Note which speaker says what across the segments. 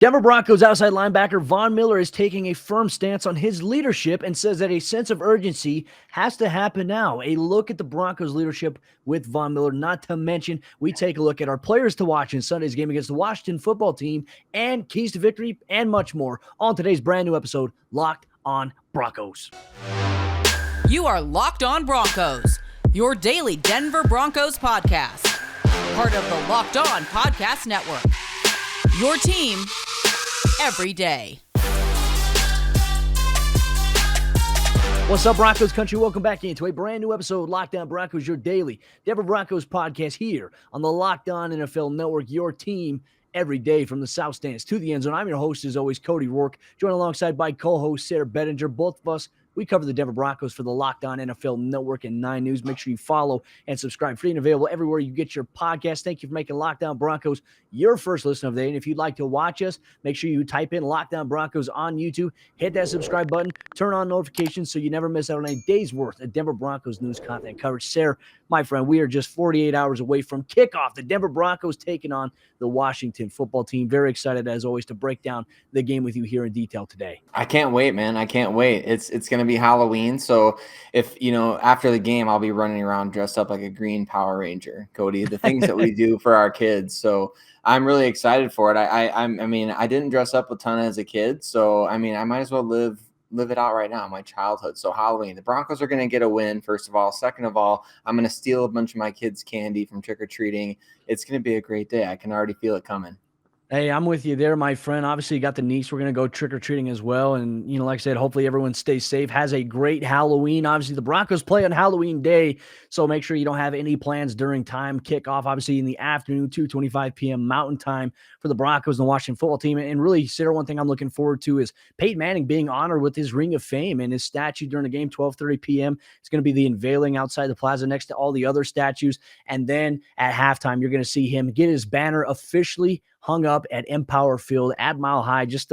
Speaker 1: Denver Broncos outside linebacker Von Miller is taking a firm stance on his leadership and says that a sense of urgency has to happen now. A look at the Broncos leadership with Von Miller, not to mention we take a look at our players to watch in Sunday's game against the Washington football team and keys to victory and much more on today's brand new episode, Locked on Broncos.
Speaker 2: You are Locked on Broncos, your daily Denver Broncos podcast. Part of the Locked on Podcast Network. Your team every day.
Speaker 1: What's up, Broncos Country? Welcome back into a brand new episode of Locked on Broncos, your daily Denver Broncos podcast here on the Locked on NFL Network, your team every day from the South Stands to the end zone. I'm your host, as always, Cody Roark, joined alongside by co-host Sayre Bedinger. Both of us, we cover the Denver Broncos for the Locked on NFL Network and 9 News. Make sure you follow and subscribe. Free and available everywhere you get your podcast. Thank you for making Locked on Broncos your first listen of the day. And if you'd like to watch us, make sure you type in Locked on Broncos on YouTube. Hit that subscribe button. Turn on notifications so you never miss out on a day's worth of Denver Broncos news content coverage. Sayre, my friend, we are just 48 hours away from kickoff. The Denver Broncos taking on the Washington football team. Very excited, as always, to break down the game with you here in detail today.
Speaker 3: I can't wait, man. I can't wait. It's going to be Halloween. So if, after the game, I'll be running around dressed up like a green Power Ranger, Cody, the things that we do for our kids. So I'm really excited for it. I didn't dress up a ton as a kid. So, I might as well live it out right now, my childhood. So Halloween, the Broncos are going to get a win, first of all. Second of all, I'm going to steal a bunch of my kids' candy from trick-or-treating. It's going to be a great day. I can already feel it coming.
Speaker 1: Hey, I'm with you there, my friend. Obviously, you got the niece. We're going to go trick-or-treating as well. And, like I said, hopefully everyone stays safe, has a great Halloween. Obviously, the Broncos play on Halloween Day, so make sure you don't have any plans during time. Kickoff, obviously, in the afternoon, 2:25 p.m. Mountain Time for the Broncos and the Washington football team. And really, Sayre, one thing I'm looking forward to is Peyton Manning being honored with his Ring of Fame and his statue during the game, 12:30 p.m. It's going to be the unveiling outside the plaza next to all the other statues. And then at halftime, you're going to see him get his banner officially hung up at Empower Field at Mile High. Just,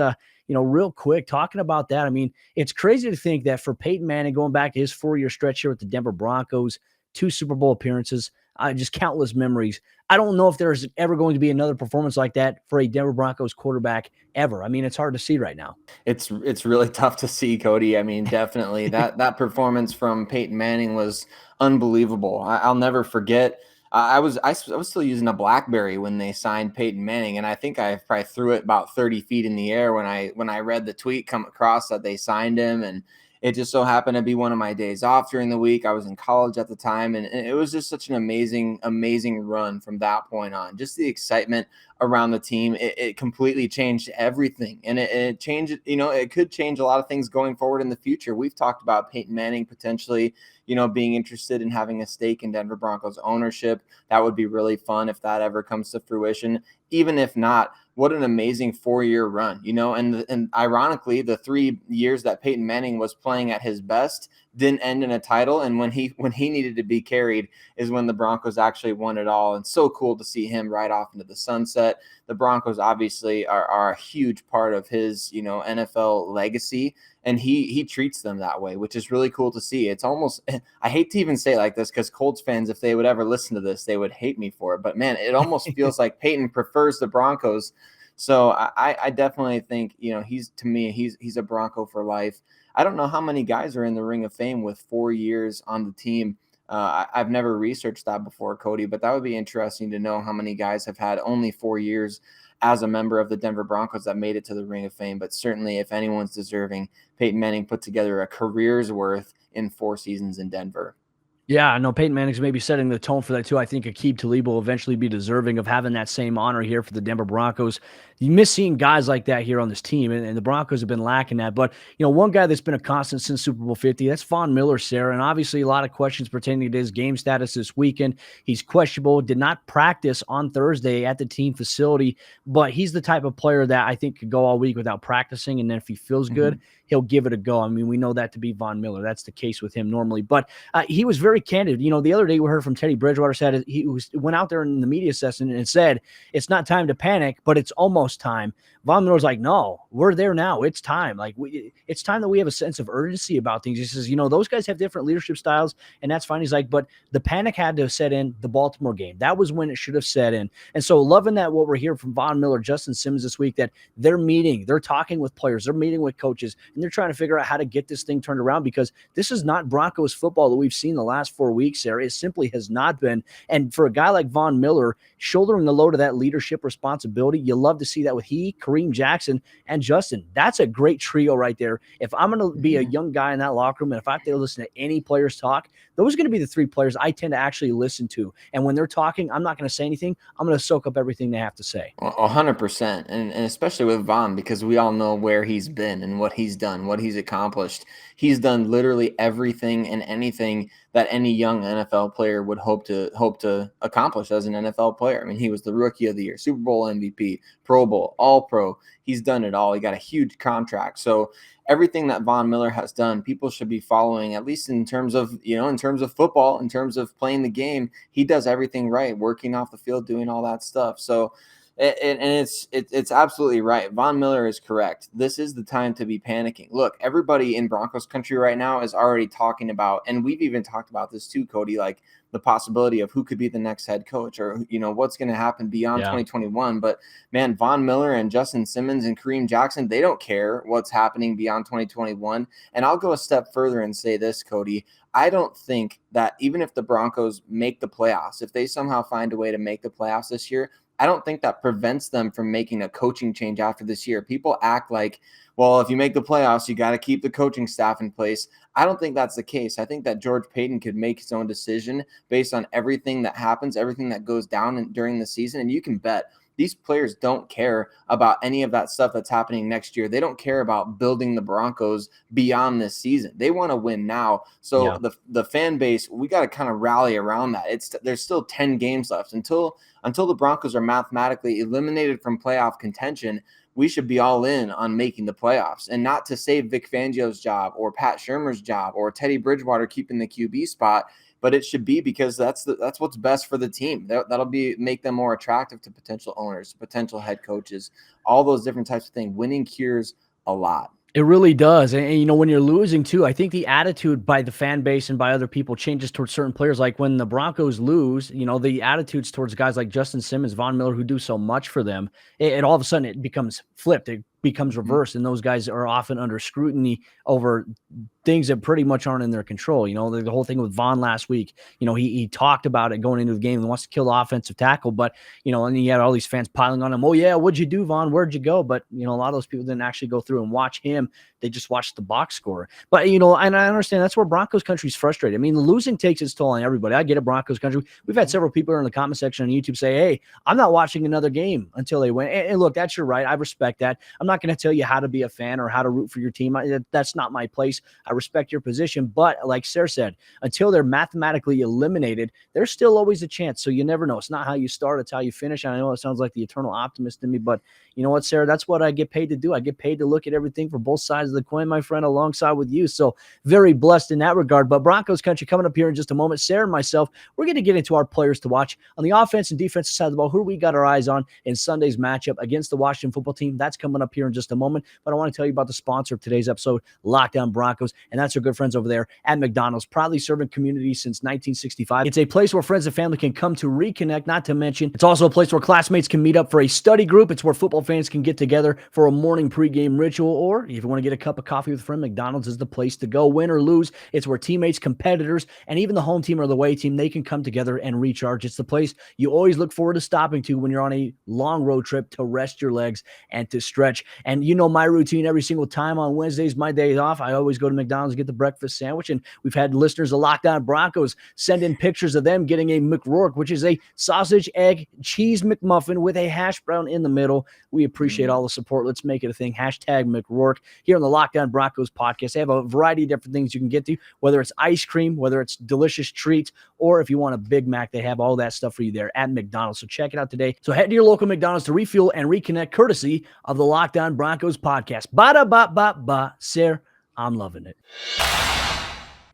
Speaker 1: real quick, talking about that, it's crazy to think that for Peyton Manning, going back to his 4-year stretch here with the Denver Broncos, 2 Super Bowl appearances, just countless memories. I don't know if there's ever going to be another performance like that for a Denver Broncos quarterback ever. It's hard to see right now.
Speaker 3: It's really tough to see, Cody. Definitely that performance from Peyton Manning was unbelievable. I'll never forget. I was still using a BlackBerry when they signed Peyton Manning, and I think I probably threw it about 30 feet in the air when I read the tweet come across that they signed him. And it just so happened to be one of my days off during the week. I was in college at the time, and it was just such an amazing run from that point on. Just the excitement around the team, it completely changed everything, and it changed. It could change a lot of things going forward in the future. We've talked about Peyton Manning potentially, being interested in having a stake in Denver Broncos ownership. That would be really fun if that ever comes to fruition. Even if not, what an amazing 4-year run, and ironically, the 3 years that Peyton Manning was playing at his best didn't end in a title. And when he needed to be carried is when the Broncos actually won it all. And so cool to see him ride off into the sunset. The Broncos obviously are a huge part of his, NFL legacy. And he treats them that way, which is really cool to see. It's almost, I hate to even say it like this, because Colts fans, if they would ever listen to this, they would hate me for it. But man, it almost feels like Peyton prefers the Broncos. So I definitely think, he's a Bronco for life. I don't know how many guys are in the Ring of Fame with 4 years on the team. I've never researched that before, Cody, but that would be interesting to know how many guys have had only 4 years as a member of the Denver Broncos that made it to the Ring of Fame. But certainly, if anyone's deserving, Peyton Manning put together a career's worth in 4 seasons in Denver.
Speaker 1: Yeah, I know Peyton Manning's maybe setting the tone for that too. I think Aqib Talib will eventually be deserving of having that same honor here for the Denver Broncos. You miss seeing guys like that here on this team, and the Broncos have been lacking that. But, one guy that's been a constant since Super Bowl 50, that's Von Miller, Sayre, and obviously a lot of questions pertaining to his game status this weekend. He's questionable, did not practice on Thursday at the team facility, but he's the type of player that I think could go all week without practicing, and then if he feels good, he'll give it a go. We know that to be Von Miller. That's the case with him normally. But he was very very candid. The other day we heard from Teddy Bridgewater said went out there in the media session and said, it's not time to panic, but it's almost time. Von Miller's like, no, we're there now. It's time. Like it's time that we have a sense of urgency about things. He says, those guys have different leadership styles, and that's fine. He's like, but the panic had to set in the Baltimore game. That was when it should have set in. And so loving that what we're hearing from Von Miller, Justin Simmons this week, that they're talking with players, they're meeting with coaches, and they're trying to figure out how to get this thing turned around, because this is not Broncos football that we've seen the last 4 weeks, Sayre. It simply has not been. And for a guy like Von Miller, shouldering the load of that leadership responsibility, you love to see that with Kareem Jackson, and Justin. That's a great trio right there. If I'm going to be a young guy in that locker room, and if I have to listen to any players talk, those are going to be the three players I tend to actually listen to. And when they're talking, I'm not going to say anything. I'm going to soak up everything they have to say.
Speaker 3: 100%. And especially with Von, because we all know where he's been and what he's done, what he's accomplished. He's done literally everything and anything that any young NFL player would hope to accomplish as an NFL player. I mean, he was the Rookie of the Year, Super Bowl MVP, Pro Bowl, All-Pro. He's done it all. He got a huge contract. So everything that Von Miller has done, people should be following, at least in terms of football, in terms of playing the game. He does everything right, working off the field, doing all that stuff. So it's absolutely right. Von Miller is correct. This is the time to be panicking. Look, everybody in Broncos country right now is already talking about, and we've even talked about this too, Cody, like the possibility of who could be the next head coach, or what's going to happen beyond 2021. But man, Von Miller and Justin Simmons and Kareem Jackson, they don't care what's happening beyond 2021. And I'll go a step further and say this, Cody. I don't think that even if the Broncos make the playoffs, if they somehow find a way to make the playoffs this year, I don't think that prevents them from making a coaching change after this year. People act like, well, if you make the playoffs, you got to keep the coaching staff in place. I don't think that's the case. I think that George Payton could make his own decision based on everything that happens, everything that goes down during the season. And you can bet these players don't care about any of that stuff that's happening next year. They don't care about building the Broncos beyond this season. They want to win now. So the fan base, we got to kind of rally around that. There's still 10 games left until the Broncos are mathematically eliminated from playoff contention. We should be all in on making the playoffs, and not to save Vic Fangio's job or Pat Shurmur's job or Teddy Bridgewater keeping the QB spot. But it should be because that's what's best for the team. That'll make them more attractive to potential owners, potential head coaches, all those different types of things. Winning cures a lot.
Speaker 1: It really does. And when you're losing too, I think the attitude by the fan base and by other people changes towards certain players. Like when the Broncos lose, the attitudes towards guys like Justin Simmons, Von Miller, who do so much for them, it all of a sudden it becomes flipped. It becomes reversed. And those guys are often under scrutiny over things that pretty much aren't in their control. The whole thing with Von last week, he talked about it going into the game and wants to kill the offensive tackle, but, and he had all these fans piling on him. Oh yeah, what'd you do, Von? Where'd you go? But, a lot of those people didn't actually go through and watch him. They just watched the box score. But, and I understand that's where Broncos country is frustrated. I mean, the losing takes its toll on everybody. I get it, Broncos country. We've had several people in the comment section on YouTube say, hey, I'm not watching another game until they win. And look, that's your right. I respect that. I'm not going to tell you how to be a fan or how to root for your team. That's not my place. I respect your position. But like Sayre said, until they're mathematically eliminated, there's still always a chance. So you never know. It's not how you start, it's how you finish. And I know it sounds like the eternal optimist in me, but you know what, Sayre? That's what I get paid to do. I get paid to look at everything from both sides of the coin, my friend, alongside with you. So very blessed in that regard. But Broncos country coming up here in just a moment. Sayre and myself, we're going to get into our players to watch on the offense and defensive side of the ball. Who we got our eyes on in Sunday's matchup against the Washington football team? That's coming up here in just a moment. But I want to tell you about the sponsor of today's episode, Locked On Broncos, and that's our good friends over there at McDonald's, proudly serving communities since 1965. It's a place where friends and family can come to reconnect, not to mention it's also a place where classmates can meet up for a study group. It's where football fans can get together for a morning pregame ritual, or if you want to get a cup of coffee with a friend, McDonald's is the place to go. Win or lose, it's where teammates, competitors, and even the home team or the away team, they can come together and recharge. It's the place you always look forward to stopping to when you're on a long road trip to rest your legs and to stretch. And you know my routine every single time on Wednesdays, my days off, I always go to McDonald's, get the breakfast sandwich, and we've had listeners of Locked On Broncos send in pictures of them getting a McRoark, which is a sausage, egg, cheese McMuffin with a hash brown in the middle. We appreciate all the support. Let's make it a thing. Hashtag McRoark here on the Locked On Broncos podcast. They have a variety of different things you can get to, whether it's ice cream, whether it's delicious treats, or if you want a Big Mac, they have all that stuff for you there at McDonald's. So check it out today. So head to your local McDonald's to refuel and reconnect, courtesy of the Locked On Broncos podcast. Ba-da-ba-ba-ba. Sayre, I'm loving it.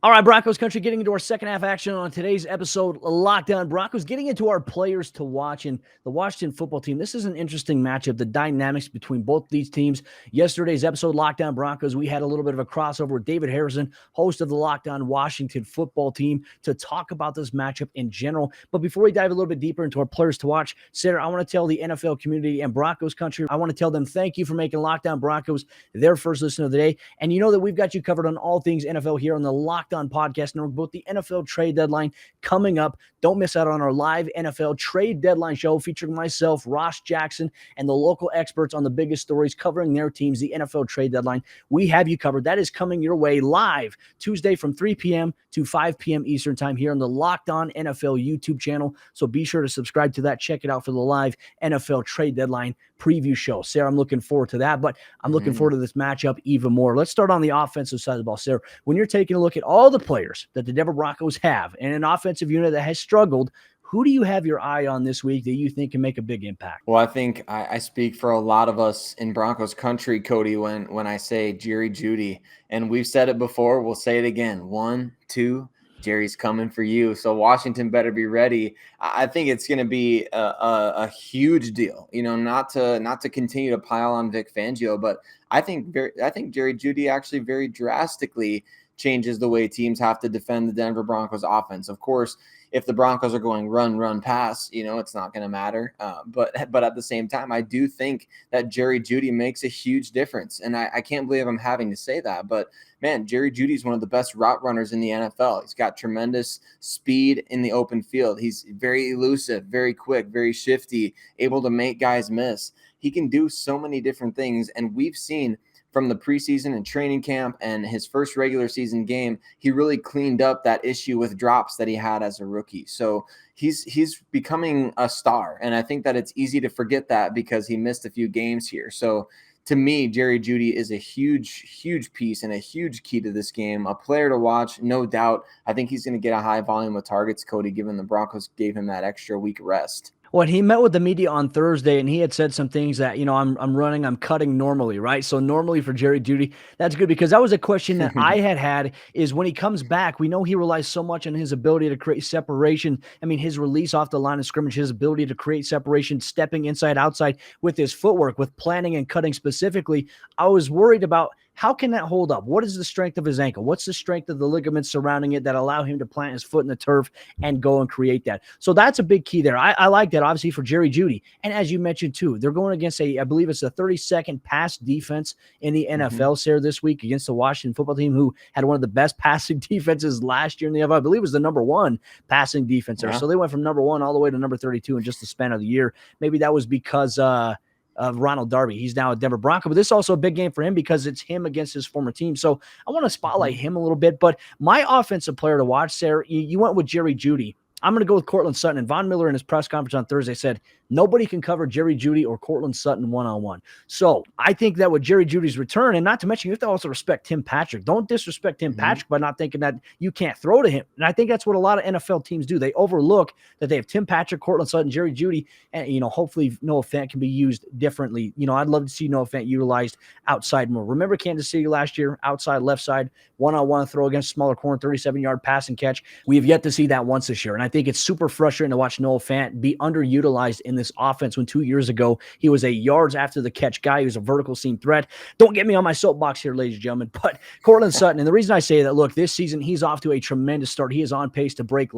Speaker 1: All right, Broncos Country, getting into our second half action on today's episode, Lockdown Broncos, getting into our players to watch and the Washington football team. This is an interesting matchup, the dynamics between both these teams. Yesterday's episode, Lockdown Broncos, we had a little bit of a crossover with David Harrison, host of the Lockdown Washington football team, to talk about this matchup in general. But before we dive a little bit deeper into our players to watch, Sayre, I want to tell the NFL community and Broncos Country, I want to tell them thank you for making Lockdown Broncos their first listen of the day. And you know that we've got you covered on all things NFL here on the Lockdown Podcast Network, both the NFL trade deadline coming up. Don't miss out on our live NFL trade deadline show featuring myself, Ross Jackson, and the local experts on the biggest stories covering their teams, the NFL trade deadline. We have you covered. That is coming your way live Tuesday from 3 p.m. to 5 p.m. Eastern time here on the Locked On NFL YouTube channel. So be sure to subscribe to that. Check it out for the live NFL trade deadline preview show. Sayre, I'm looking forward to that, but I'm looking forward to this matchup even more. Let's start on the offensive side of the ball. Sayre, when you're taking a look at all the players that the Denver Broncos have and an offensive unit that has struggled, who do you have your eye on this week that you think can make a big impact?
Speaker 3: Well, I think I speak for a lot of us in Broncos country, Cody, when I say Jeudy. And we've said it before. We'll say it again. 1, 2, Jerry's coming for you. So Washington better be ready. I think it's going to be a huge deal, not to continue to pile on Vic Fangio, but I think Jerry Jeudy actually very drastically changes the way teams have to defend the Denver Broncos offense. Of course, if the Broncos are going run, pass, it's not going to matter. But at the same time, I do think that Jerry Jeudy makes a huge difference. And I can't believe I'm having to say that. But, man, Jerry Jeudy is one of the best route runners in the NFL. He's got tremendous speed in the open field. He's very elusive, very quick, very shifty, able to make guys miss. He can do so many different things. And we've seen from the preseason and training camp and his first regular season game, he really cleaned up that issue with drops that he had as a rookie. So he's becoming a star. And I think that it's easy to forget that because he missed a few games here. So to me, Jerry Jeudy is a huge piece and a huge key to this game, a player to watch, no doubt. I think he's going to get a high volume of targets, Cody, given the Broncos gave him that extra week rest.
Speaker 1: Well, he met with the media on Thursday, and he had said some things that, I'm cutting normally, right? So normally for Jerry Jeudy, that's good because that was a question that I had is when he comes back, we know he relies so much on his ability to create separation. I mean, his release off the line of scrimmage, his ability to create separation, stepping inside, outside with his footwork, with planning and cutting specifically. I was worried about how can that hold up? What is the strength of his ankle? What's the strength of the ligaments surrounding it that allow him to plant his foot in the turf and go and create that? So that's a big key there. I like that, obviously, for Jerry Jeudy. And as you mentioned, too, they're going against I believe it's a 32nd pass defense in the NFL, Sayre, this week against the Washington football team, who had one of the best passing defenses last year in the NFL. I believe it was the number 1 passing defense there. Yeah. So they went from number 1 all the way to number 32 in just the span of the year. Maybe that was because of Ronald Darby. He's now a Denver Bronco, but this is also a big game for him because it's him against his former team. So I want to spotlight him a little bit, but my offensive player to watch, Sayre, you went with Jerry Jeudy. I'm going to go with Courtland Sutton. And Von Miller in his press conference on Thursday said, nobody can cover Jerry Jeudy or Courtland Sutton one-on-one. So I think that with Jerry Judy's return, and not to mention, you have to also respect Tim Patrick. Don't disrespect Tim Patrick by not thinking that you can't throw to him. And I think that's what a lot of NFL teams do. They overlook that they have Tim Patrick, Courtland Sutton, Jerry Jeudy, and, hopefully Noah Fant can be used differently. I'd love to see Noah Fant utilized outside more. Remember Kansas City last year, outside, left side, one-on-one throw against smaller corner, 37-yard pass and catch. We have yet to see that once this year. And I think it's super frustrating to watch Noah Fant be underutilized in this offense when 2 years ago he was a yards after the catch guy. He was a vertical seam threat. Don't get me on my soapbox here, ladies and gentlemen, but Courtland Sutton, and the reason I say that, look, this season he's off to a tremendous start. He is on pace to break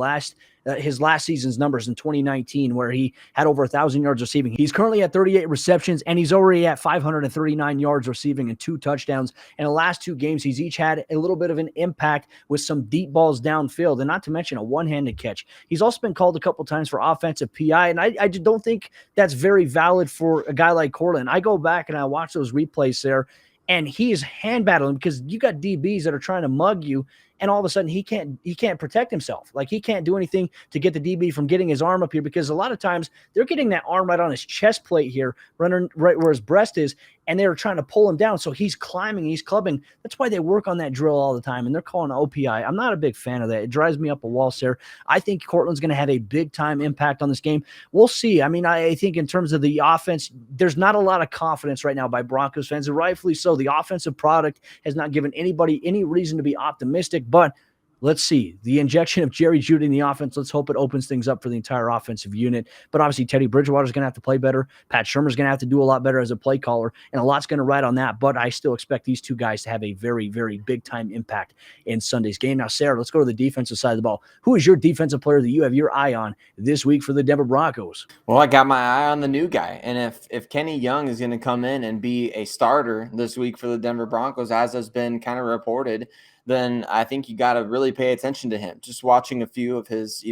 Speaker 1: his last season's numbers in 2019, where he had over 1,000 yards receiving. He's currently at 38 receptions, and he's already at 539 yards receiving and 2 touchdowns. In the last 2 games, he's each had a little bit of an impact with some deep balls downfield, and not to mention a one-handed catch. He's also been called a couple times for offensive PI, and I just don't think that's very valid for a guy like Courtland. I go back and I watch those replays there, and he is hand battling because you got DBs that are trying to mug you, and all of a sudden he can't protect himself. Like, he can't do anything to get the DB from getting his arm up here, because a lot of times they're getting that arm right on his chest plate here, running right where his breast is, and they're trying to pull him down. So he's climbing, he's clubbing. That's why they work on that drill all the time, and they're calling OPI. I'm not a big fan of that. It drives me up a wall, Sayre. I think Courtland's going to have a big-time impact on this game. We'll see. I mean, I think in terms of the offense, there's not a lot of confidence right now by Broncos fans, and rightfully so. The offensive product has not given anybody any reason to be optimistic, but Let's see. The injection of Jeudy in the offense, let's hope it opens things up for the entire offensive unit. But obviously, Teddy Bridgewater's going to have to play better. Pat Shermer's going to have to do a lot better as a play caller, and a lot's going to ride on that. But I still expect these two guys to have a very, very big-time impact in Sunday's game. Now, Sayre, let's go to the defensive side of the ball. Who is your defensive player that you have your eye on this week for the Denver Broncos?
Speaker 3: Well, I got my eye on the new guy. And if Kenny Young is going to come in and be a starter this week for the Denver Broncos, as has been kind of reported, then I think you got to really pay attention to him. Just watching a few of his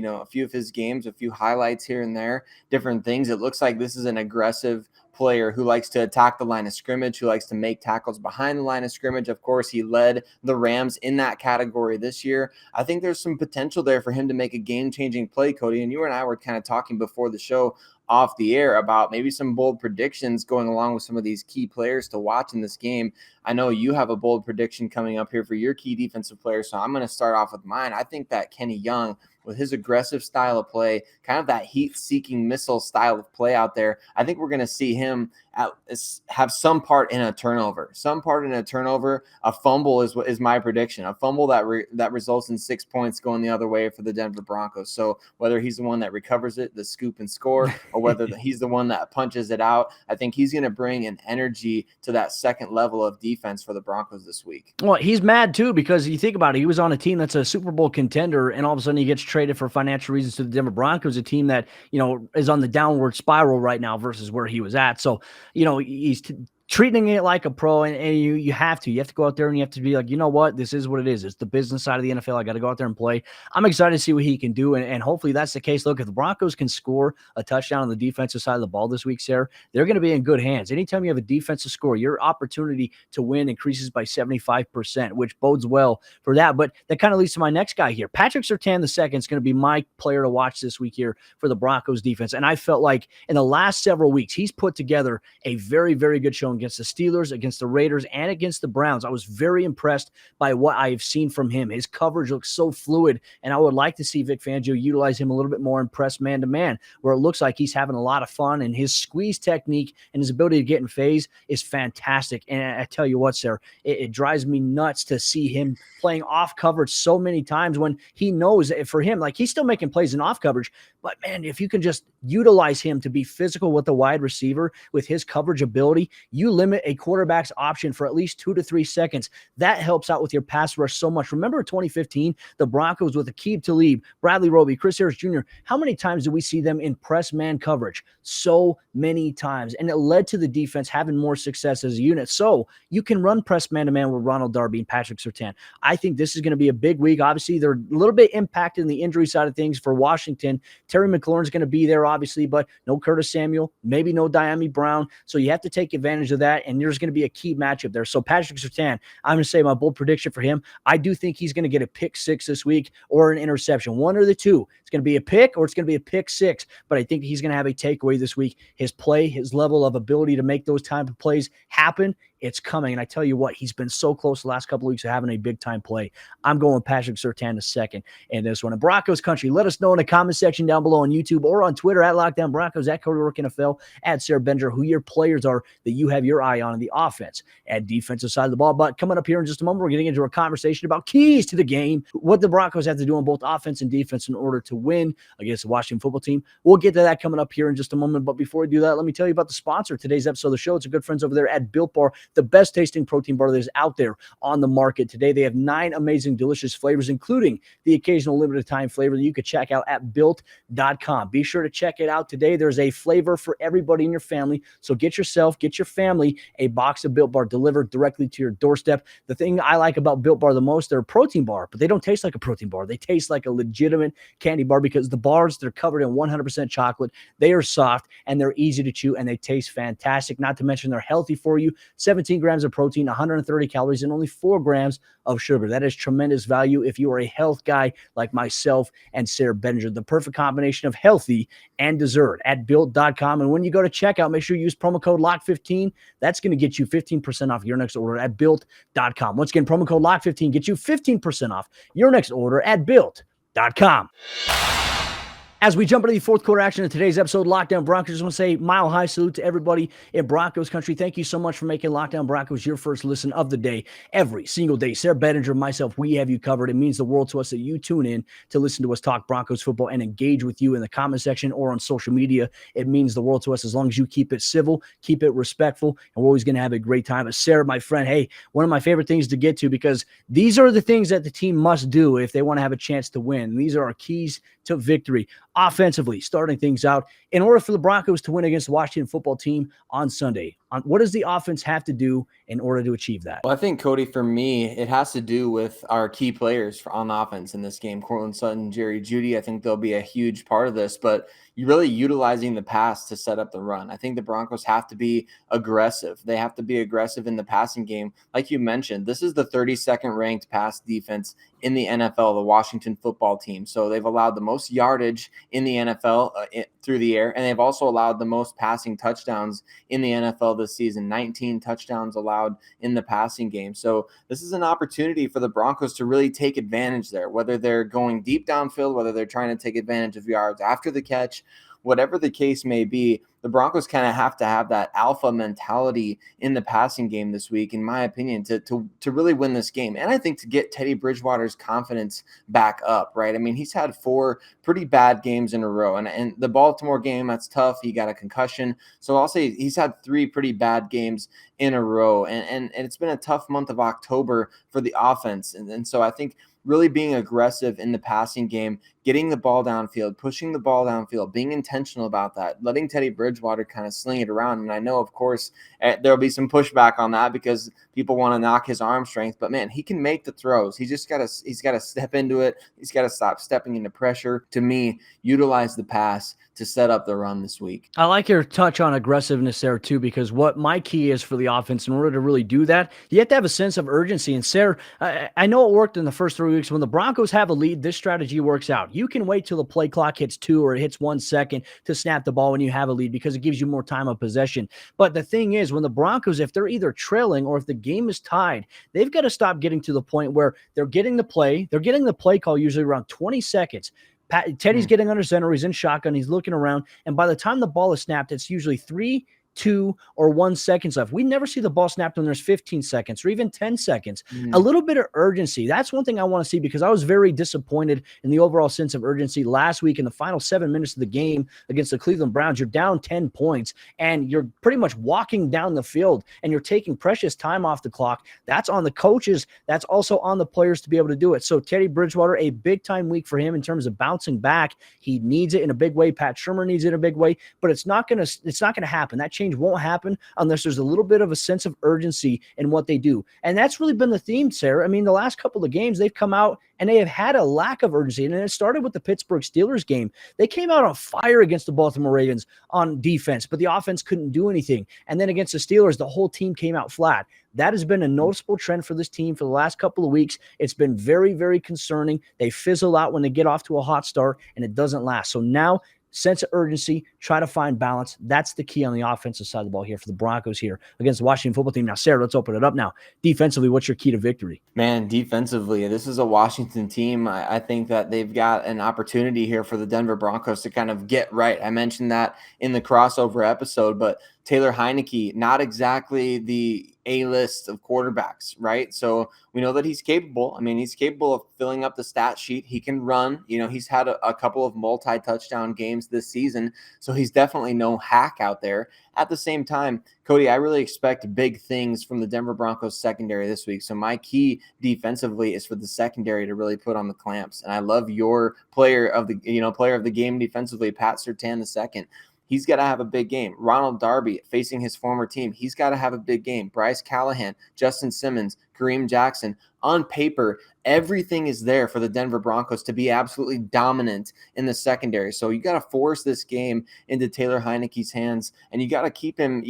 Speaker 3: games, a few highlights here and there, different things. It looks like this is an aggressive player who likes to attack the line of scrimmage, who likes to make tackles behind the line of scrimmage. Of course, he led the Rams in that category this year. I think there's some potential there for him to make a game-changing play, Cody. And you and I were kind of talking before the show off the air about maybe some bold predictions going along with some of these key players to watch in this game. I know you have a bold prediction coming up here for your key defensive players, so I'm going to start off with mine. I think that Kenny Young, with his aggressive style of play, kind of that heat-seeking missile style of play out there, I think we're going to see him have some part in a turnover. A fumble is my prediction. A fumble that results in 6 points going the other way for the Denver Broncos. So whether he's the one that recovers it, the scoop and score, or whether he's the one that punches it out, I think he's going to bring an energy to that second level of defense for the Broncos this week.
Speaker 1: Well, he's mad too because you think about it, he was on a team that's a Super Bowl contender, and all of a sudden he gets traded for financial reasons to the Denver Broncos, a team that, is on the downward spiral right now versus where he was at. So, he's treating it like a pro, and you have to go out there and you have to be like, you know what, this is what it is. It's the business side of the NFL. I got to go out there and play. I'm excited to see what he can do, and hopefully that's the case. Look, if the Broncos can score a touchdown on the defensive side of the ball this week, Sayre, they're going to be in good hands. Anytime you have a defensive score, your opportunity to win increases by 75%, which bodes well for that. But that kind of leads to my next guy here. Patrick Surtain II is going to be my player to watch this week here for the Broncos defense, and I felt like in the last several weeks, he's put together a very, very good showing against the Steelers, against the Raiders, and against the Browns. I was very impressed by what I've seen from him. His coverage looks so fluid, and I would like to see Vic Fangio utilize him a little bit more in press man-to-man, where it looks like he's having a lot of fun, and his squeeze technique and his ability to get in phase is fantastic. And I tell you what, Sarah, it drives me nuts to see him playing off coverage so many times when he knows that for him, like, he's still making plays in off coverage, but man, if you can just utilize him to be physical with the wide receiver with his coverage ability, you limit a quarterback's option for at least 2 to 3 seconds. That helps out with your pass rush so much. Remember 2015, the Broncos with Aqib Talib, Bradley Roby, Chris Harris Jr. How many times did we see them in press man coverage? So many times. And it led to the defense having more success as a unit. So you can run press man-to-man with Ronald Darby and Patrick Surtain. I think this is going to be a big week. Obviously, they're a little bit impacted in the injury side of things for Washington. Terry McLaurin's going to be there, obviously, but no Curtis Samuel, maybe no Diami Brown. So you have to take advantage of that, and there's going to be a key matchup there. So Patrick Surtain, I'm going to say my bold prediction for him, I do think he's going to get a pick six this week or an interception. One or the two. It's going to be a pick or it's going to be a pick six, but I think he's going to have a takeaway this week. His play, his level of ability to make those type of plays happen, it's coming. And I tell you what, he's been so close the last couple of weeks of having a big-time play. I'm going Patrick Surtain II in this one. And Broncos Country, let us know in the comment section down below on YouTube or on Twitter at Lockdown Broncos, at Cody Roark NFL, at Sayre Bedinger, who your players are that you have your eye on in the offense and defensive side of the ball. But coming up here in just a moment, we're getting into a conversation about keys to the game, what the Broncos have to do on both offense and defense in order to win against the Washington football team. We'll get to that coming up here in just a moment. But before we do that, let me tell you about the sponsor of today's episode of the show. It's our good friends over there at Built Bar, the best tasting protein bar that is out there on the market today. They have 9 amazing, delicious flavors, including the occasional limited time flavor that you could check out at built.com. Be sure to check it out today. There's a flavor for everybody in your family. So get yourself, get your family a box of Built Bar delivered directly to your doorstep. The thing I like about Built Bar the most, they're a protein bar, but they don't taste like a protein bar. They taste like a legitimate candy bar because the bars, they're covered in 100% chocolate. They are soft and they're easy to chew and they taste fantastic. Not to mention they're healthy for you. 17 grams of protein, 130 calories, and only 4 grams of sugar. That is tremendous value if you are a health guy like myself and Sayre Bedinger. The perfect combination of healthy and dessert at built.com. And when you go to checkout, make sure you use promo code LOCK15. That's going to get you 15% off your next order at built.com. Once again, promo code LOCK15 gets you 15% off your next order at built.com. As we jump into the fourth quarter action of today's episode, Lockdown Broncos, I just want to say mile high salute to everybody in Broncos Country. Thank you so much for making Lockdown Broncos your first listen of the day every single day. Sayre, Bedinger, myself, we have you covered. It means the world to us that you tune in to listen to us talk Broncos football and engage with you in the comment section or on social media. It means the world to us as long as you keep it civil, keep it respectful, and we're always going to have a great time. But Sayre, my friend, hey, one of my favorite things to get to, because these are the things that the team must do if they want to have a chance to win. These are our keys to victory. Offensively, starting things out, in order for the Broncos to win against the Washington football team on Sunday, what does the offense have to do in order to achieve that?
Speaker 3: Well, I think, Cody, for me, it has to do with our key players on offense in this game. Courtland Sutton, Jeudy, I think they'll be a huge part of this, but you're really utilizing the pass to set up the run. I think the Broncos have to be aggressive. They have to be aggressive in the passing game. Like you mentioned, this is the 32nd ranked pass defense in the NFL, the Washington football team. So they've allowed the most yardage in the NFL through the air, and they've also allowed the most passing touchdowns in the NFL this season. 19 touchdowns allowed in the passing game. So this is an opportunity for the Broncos to really take advantage there, whether they're going deep downfield, whether they're trying to take advantage of yards after the catch, whatever the case may be. The Broncos kind of have to have that alpha mentality in the passing game this week, in my opinion, to really win this game. And I think to get Teddy Bridgewater's confidence back up, right? I mean, he's had 4 pretty bad games in a row. And the Baltimore game, that's tough. He got a concussion. So I'll say he's had 3 pretty bad games in a row. And it's been a tough month of October for the offense. And so I think really being aggressive in the passing game, getting the ball downfield, pushing the ball downfield, being intentional about that, letting Teddy Bridgewater kind of sling it around. And I know, of course, there'll be some pushback on that because people want to knock his arm strength, but man, he can make the throws. He's got to step into it. He's got to stop stepping into pressure. To me, utilize the pass to set up the run this week.
Speaker 1: I like your touch on aggressiveness there too, because what my key is for the offense, in order to really do that, you have to have a sense of urgency. And Sayre, I know it worked in the first 3 weeks. When the Broncos have a lead, this strategy works out. You can wait till the play clock hits 2 or it hits 1 second to snap the ball when you have a lead, because it gives you more time of possession. But the thing is, when the Broncos, if they're either trailing or if the game is tied, they've got to stop getting to the point where they're getting the play call usually around 20 seconds. Teddy's getting under center. He's in shotgun. He's looking around. And by the time the ball is snapped, it's usually 3, 2, or 1 seconds left. We never see the ball snapped when there's 15 seconds or even 10 seconds. A little bit of urgency. That's one thing I want to see, because I was very disappointed in the overall sense of urgency last week in the final 7 minutes of the game against the Cleveland Browns. You're down 10 points and you're pretty much walking down the field and you're taking precious time off the clock. That's on the coaches. That's also on the players to be able to do it. So Teddy Bridgewater, a big time week for him in terms of bouncing back. He needs it in a big way. Pat Shurmur needs it in a big way, but it's not going to happen. That change won't happen unless there's a little bit of a sense of urgency in what they do. And that's really been the theme, Sayre. I mean, the last couple of games, they've come out and they have had a lack of urgency. And it started with the Pittsburgh Steelers game. They came out on fire against the Baltimore Ravens on defense, but the offense couldn't do anything. And then against the Steelers, the whole team came out flat. That has been a noticeable trend for this team for the last couple of weeks. It's been very, very concerning. They fizzle out when they get off to a hot start, and it doesn't last. So now, sense of urgency, try to find balance. That's the key on the offensive side of the ball here for the Broncos here against the Washington football team. Now, Sayre, let's open it up now. Defensively, what's your key to victory?
Speaker 3: Man, defensively, this is a Washington team. I think that they've got an opportunity here for the Denver Broncos to kind of get right. I mentioned that in the crossover episode, but Taylor Heinicke, not exactly the A-list of quarterbacks, right? So we know that he's capable. I mean, he's capable of filling up the stat sheet. He can run. You know, he's had a couple of multi-touchdown games this season, so he's definitely no hack out there. At the same time, Cody, I really expect big things from the Denver Broncos secondary this week. So my key defensively is for the secondary to really put on the clamps. And I love your player of the game defensively, Pat Surtain II. He's got to have a big game. Ronald Darby facing his former team. He's got to have a big game. Bryce Callahan, Justin Simmons, Kareem Jackson. On paper, everything is there for the Denver Broncos to be absolutely dominant in the secondary. So you got to force this game into Taylor Heinicke's hands, and you got to keep him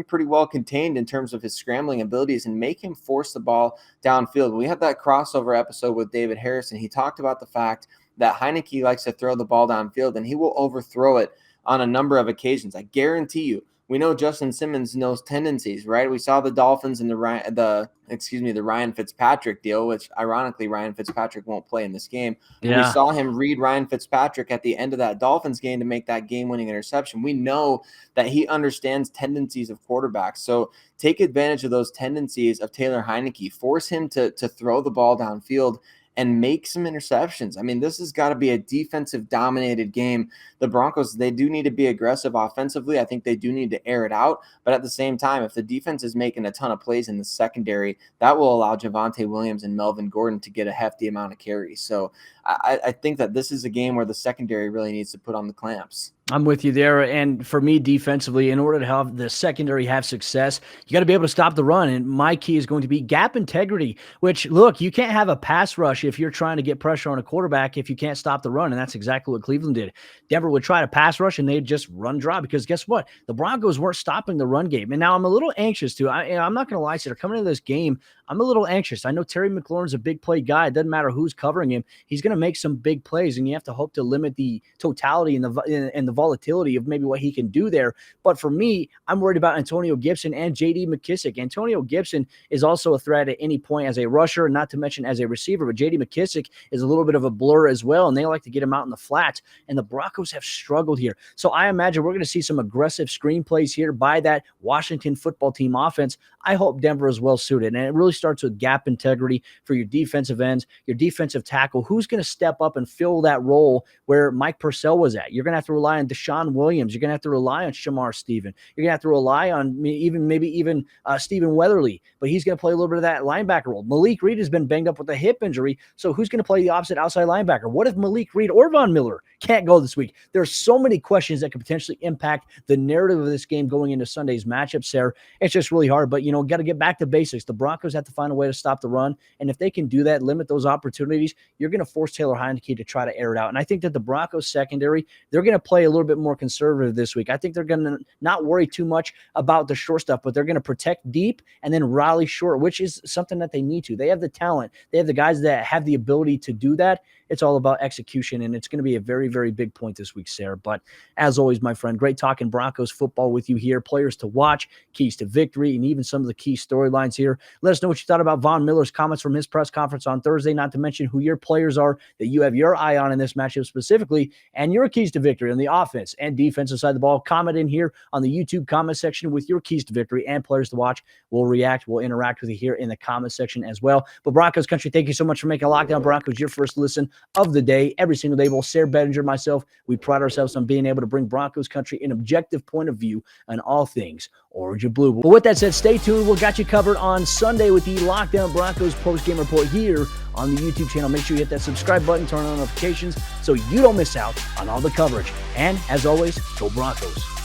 Speaker 3: pretty well contained in terms of his scrambling abilities and make him force the ball downfield. We had that crossover episode with David Harrison. He talked about the fact that Heinicke likes to throw the ball downfield, and he will overthrow it on a number of occasions. I guarantee you, we know Justin Simmons knows tendencies, right? We saw the Dolphins in the Ryan Fitzpatrick deal, which ironically Ryan Fitzpatrick won't play in this game.
Speaker 1: Yeah.
Speaker 3: We saw him read Ryan Fitzpatrick at the end of that Dolphins game to make that game-winning interception. We know that he understands tendencies of quarterbacks. So take advantage of those tendencies of Taylor Heinicke. Force him to throw the ball downfield and make some interceptions. I mean, this has got to be a defensive dominated game. The Broncos, they do need to be aggressive offensively. I think they do need to air it out. But at the same time, if the defense is making a ton of plays in the secondary, that will allow Javonte Williams and Melvin Gordon to get a hefty amount of carries. So I think that this is a game where the secondary really needs to put on the clamps.
Speaker 1: I'm with you there. And for me, defensively, in order to have the secondary have success, you got to be able to stop the run. And my key is going to be gap integrity, which, look, you can't have a pass rush if you're trying to get pressure on a quarterback if you can't stop the run. And that's exactly what Cleveland did. Denver would try to pass rush and they'd just run dry because guess what? The Broncos weren't stopping the run game. And now I'm a little anxious too. I'm not going to lie, Sayre, coming into this game, I'm a little anxious. I know Terry McLaurin's a big play guy. It doesn't matter who's covering him. He's going to make some big plays, and you have to hope to limit the totality and the volatility of maybe what he can do there. But for me, I'm worried about Antonio Gibson and J.D. McKissic. Antonio Gibson is also a threat at any point as a rusher, not to mention as a receiver. But J.D. McKissic is a little bit of a blur as well, and they like to get him out in the flats. And the Broncos have struggled here. So I imagine we're going to see some aggressive screen plays here by that Washington football team offense. I hope Denver is well suited, and it really starts with gap integrity for your defensive ends, your defensive tackle. Who's going to step up and fill that role where Mike Purcell was at? You're going to have to rely on Deshaun Williams. You're going to have to rely on Shamar Stephen. You're going to have to rely on maybe even Stephen Weatherly, but he's going to play a little bit of that linebacker role. Malik Reed has been banged up with a hip injury, so who's going to play the opposite outside linebacker? What if Malik Reed or Von Miller can't go this week? There's so many questions that could potentially impact the narrative of this game going into Sunday's matchup, Sayre. It's just really hard, but got to get back to basics. The Broncos have to find a way to stop the run, and if they can do that, limit those opportunities, you're going to force Taylor Heinicke to try to air it out. And I think that the Broncos secondary, they're going to play a little bit more conservative this week. I think they're going to not worry too much about the short stuff, but they're going to protect deep and then rally short, which is something that they need to. They have the talent. They have the guys that have the ability to do that. It's all about execution, and it's going to be a very, very big point this week, Sayre. But as always, my friend, great talking Broncos football with you here. Players to watch, keys to victory, and even some of the key storylines here. Let us know what you thought about Von Miller's comments from his press conference on Thursday, not to mention who your players are that you have your eye on in this matchup specifically, and your keys to victory on the offense and defensive side of the ball. Comment in here on the YouTube comment section with your keys to victory and players to watch. We'll react. We'll interact with you here in the comment section as well. But Broncos Country, thank you so much for making Locked On Broncos your first listen of the day every single day. Both Sayre, Bedinger, myself, we pride ourselves on being able to bring Broncos Country an objective point of view on all things orange and blue. But with that said, stay tuned. We'll got you covered on Sunday with the Locked On Broncos post-game report here on the YouTube channel. Make sure you hit that subscribe button, turn on notifications so you don't miss out on all the coverage. And as always, go Broncos.